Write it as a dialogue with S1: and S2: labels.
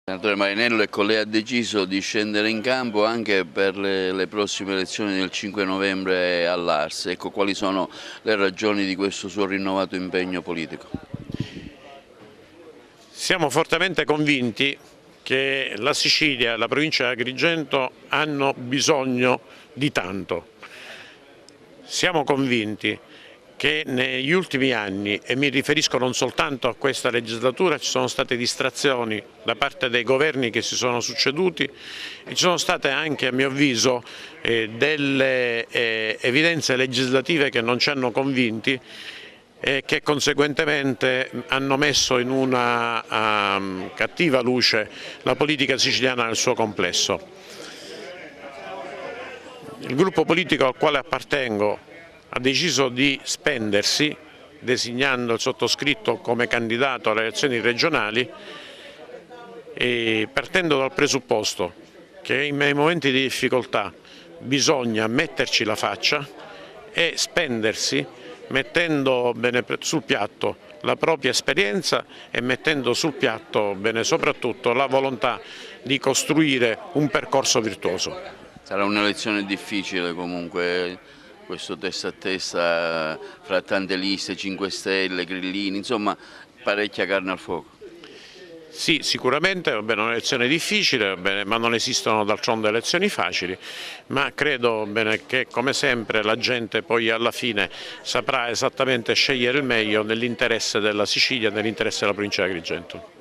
S1: Senatore Marinello, ecco, lei ha deciso di scendere in campo anche per le prossime elezioni del 5 novembre all'Ars. Ecco, quali sono le ragioni di questo suo rinnovato impegno politico?
S2: Siamo fortemente convinti che la Sicilia e la provincia di Agrigento hanno bisogno di tanto. Siamo convinti che negli ultimi anni, e mi riferisco non soltanto a questa legislatura, ci sono state distrazioni da parte dei governi che si sono succeduti e ci sono state anche, a mio avviso, delle evidenze legislative che non ci hanno convinti e che conseguentemente hanno messo in una cattiva luce la politica siciliana nel suo complesso. Il gruppo politico al quale appartengo ha deciso di spendersi, designando il sottoscritto come candidato alle elezioni regionali, e partendo dal presupposto che nei momenti di difficoltà bisogna metterci la faccia e spendersi mettendo sul piatto la propria esperienza e mettendo sul piatto soprattutto la volontà di costruire un percorso virtuoso.
S1: Sarà un'elezione difficile comunque, questo testa a testa fra tante liste, 5 Stelle, Grillini, insomma parecchia carne al fuoco.
S2: Sì, sicuramente è un'elezione difficile, ma non esistono d'altronde elezioni facili, ma credo che come sempre la gente poi alla fine saprà esattamente scegliere il meglio nell'interesse della Sicilia e nell'interesse della provincia di Agrigento.